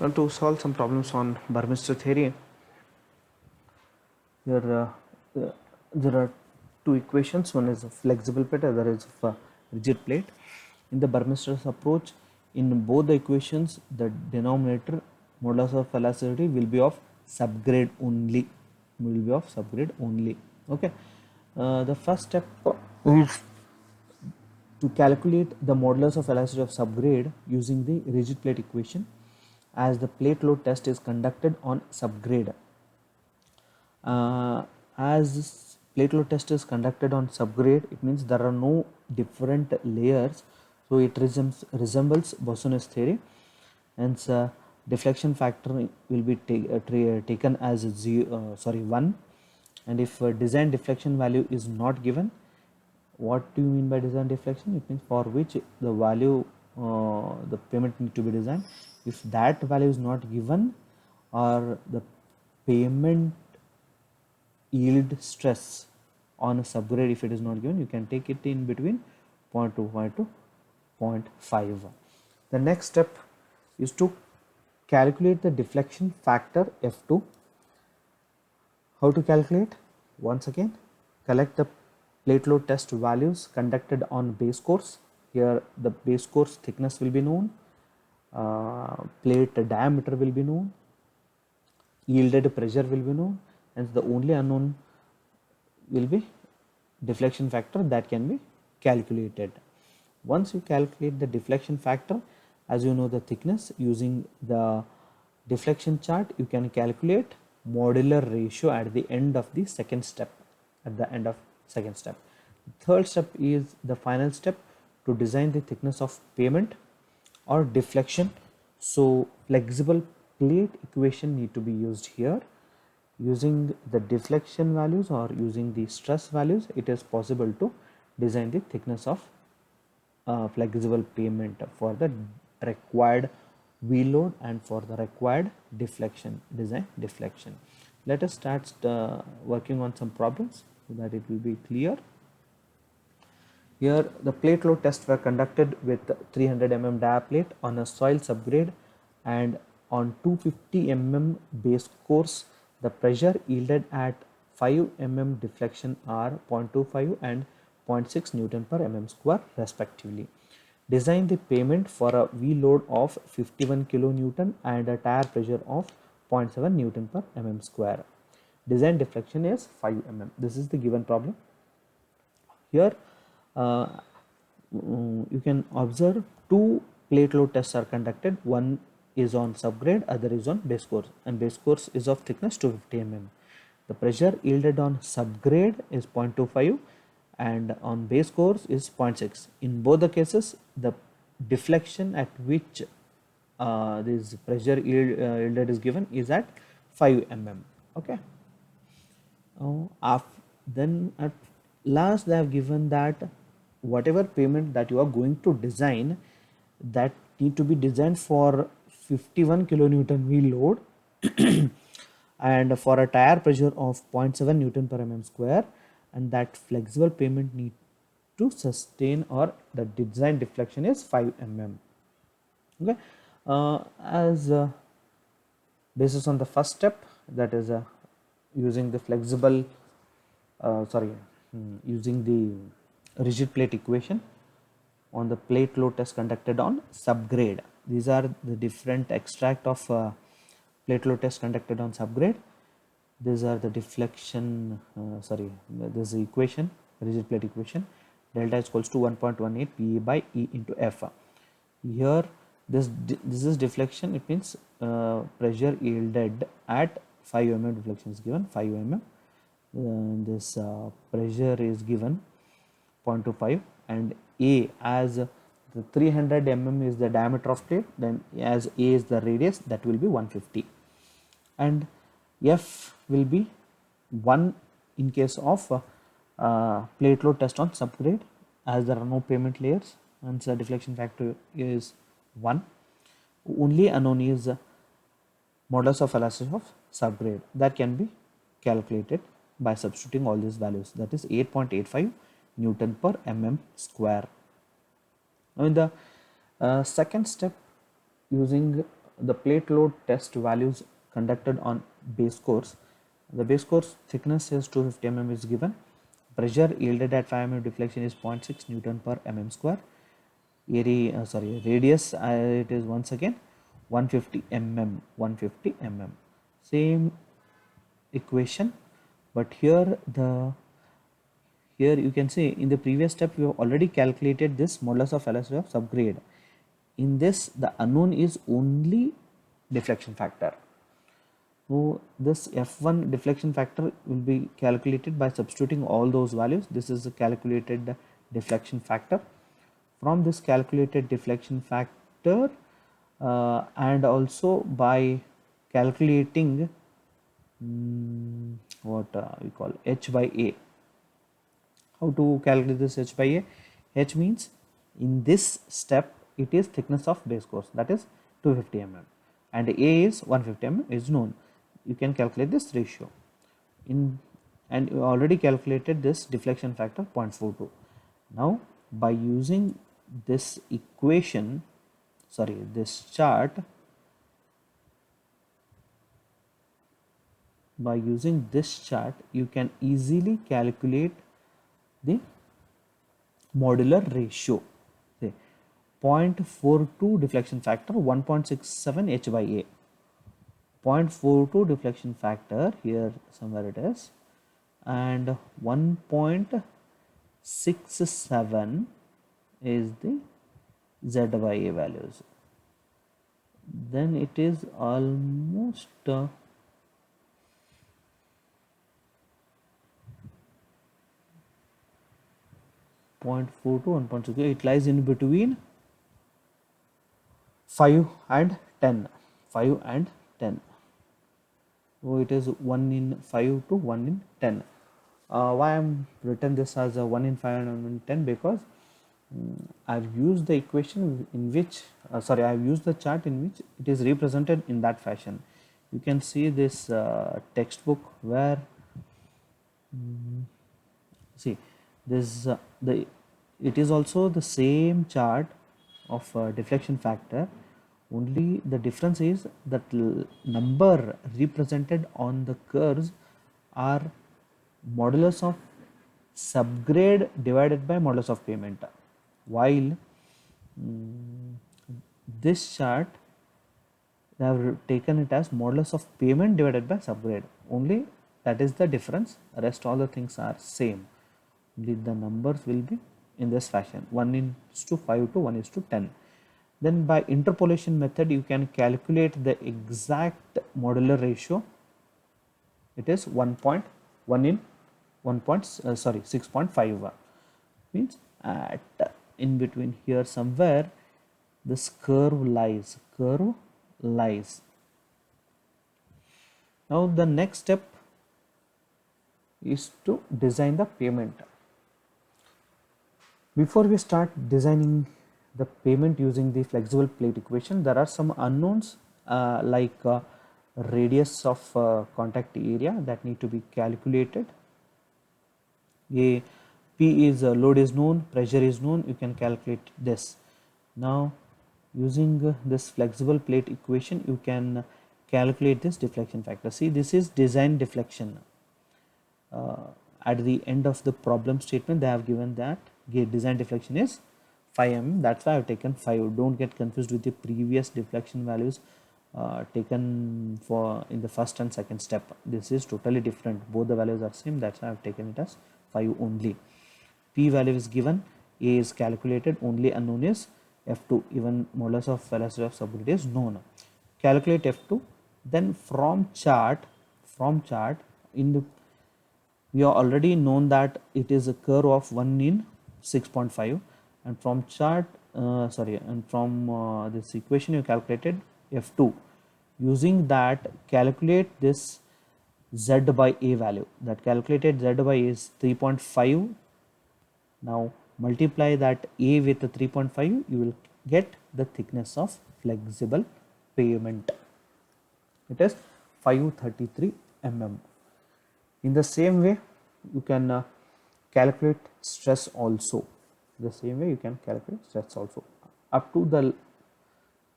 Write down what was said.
Now to solve some problems on Burmester theory, there are two equations. One is a flexible plate, other is a rigid plate. In the Burmester's approach, in both the equations, the denominator modulus of elasticity will be of subgrade only. Okay. The first step is to calculate the modulus of elasticity of subgrade using the rigid plate equation, as the plate load test is conducted on subgrade. As this plate load test is conducted on subgrade, it means there are no different layers, so it resembles Bossuet's theory. Hence, deflection factor will be taken as 1, and if design deflection value is not given. What do you mean by design deflection? It means for which the value the payment need to be designed. If that value is not given, or the payment yield stress on a subgrade, if it is not given, you can take it in between 0.25 to 0.5. The next step is to calculate the deflection factor F2. How to calculate? Once again, collect the plate load test values conducted on base course. Here the base course thickness will be known, plate diameter will be known, yielded pressure will be known, and the only unknown will be deflection factor that can be calculated. Once you calculate the deflection factor, as you know the thickness, using the deflection chart you can calculate modular ratio at the end of the second step. Third step is the final step to design the thickness of pavement or deflection. So flexible plate equation need to be used here. Using the deflection values or using the stress values, it is possible to design the thickness of flexible pavement for the required wheel load and for the required deflection. Let us start working on some problems so that it will be clear. Here the plate load tests were conducted with 300 mm dia plate on a soil subgrade, and on 250 mm base course the pressure yielded at 5 mm deflection are 0.25 and 0.6 Newton per mm square respectively. Design the pavement for a wheel load of 51 kN and a tire pressure of 0.7 Newton per mm square. Design deflection is 5 mm. This is the given problem. Here you can observe two plate load tests are conducted. One is on subgrade, other is on base course, and base course is of thickness 250 mm. The pressure yielded on subgrade is 0.25 and on base course is 0.6. In both the cases, the deflection at which this pressure yielded is given is at 5 mm. Okay. Then at last they have given that whatever pavement that you are going to design, that need to be designed for 51 kilonewton wheel load and for a tire pressure of 0.7 Newton per mm square, and that flexible pavement need to sustain, or the design deflection is 5 mm. Okay. Basis on the first step, that is using the flexible using the rigid plate equation on the plate load test conducted on subgrade. These are the different extract of plate load test conducted on subgrade. These are the deflection, this is the equation, rigid plate equation. Delta is equals to 1.18 PE by E into F. Here this is deflection, it means pressure yielded at 5 mm, deflection is given 5 mm. This pressure is given 0.25, and A, as the 300 mm is the diameter of plate, then as A is the radius, that will be 150, and F will be 1 in case of plate load test on subgrade, as there are no pavement layers, and the deflection factor is 1. Only unknown is modulus of elasticity of subgrade, that can be calculated by substituting all these values, that is 8.85 Newton per mm square. Now in the second step, using the plate load test values conducted on base course. The base course thickness is 250 mm is given. Pressure yielded at 5 mm deflection is 0.6 Newton per mm square. Radius it is once again 150 mm. Same equation, but here you can see in the previous step we have already calculated this modulus of velocity of subgrade. In this, the unknown is only deflection factor. So this F1 deflection factor will be calculated by substituting all those values. This is the calculated deflection factor. From this calculated deflection factor and also by calculating what we call h by a. How to calculate this h by a? H means in this step it is thickness of base course, that is 250 mm, and a is 150 mm is known. You can calculate this ratio and you already calculated this deflection factor 0.42. Now by using this equation, this chart, by using this chart you can easily calculate the modular ratio. Say 0.42 deflection factor, 1.67 h by a. 0.42 deflection factor, here somewhere it is, and 1.67 is the z by a values. Then it is almost 0.4 to 1.6. It lies in between 5 and 10. 5 and 10. So it is 1 in 5 to 1 in 10. Why I am written this as a 1 in 5 and 1 in 10? Because I have used the equation in which I have used the chart in which it is represented in that fashion. You can see this textbook where see this it is also the same chart of deflection factor, only the difference is that number represented on the curves are modulus of subgrade divided by modulus of payment, while this chart they have taken it as modulus of payment divided by subgrade. Only that is the difference, rest all the things are same. Only the numbers will be in this fashion, 1:5 to 1:10. Then by interpolation method you can calculate the exact modular ratio. It is 6.5, means at in between here somewhere this curve lies. Now the next step is to design the payment. Before we start designing the payment using the flexible plate equation, there are some unknowns like radius of contact area that need to be calculated. P is load is known, pressure is known, you can calculate this. Now using this flexible plate equation you can calculate this deflection factor. See, this is design deflection. At the end of the problem statement they have given that design deflection is 5 mm, that's why I have taken 5. Don't get confused with the previous deflection values taken for in the first and second step. This is totally different, both the values are same, that's why I have taken it as 5 only. P value is given, A is calculated, only unknown is F2, even modulus of velocity of subgrade is known. Calculate F2, then from chart in the we are already known that it is a curve of 1 in 6.5, and from chart this equation you calculated F2. Using that calculate this Z by A value. That calculated Z by A is 3.5. Now multiply that A with the 3.5, you will get the thickness of flexible pavement. It is 533 mm. In the same way you can calculate stress also. Up to the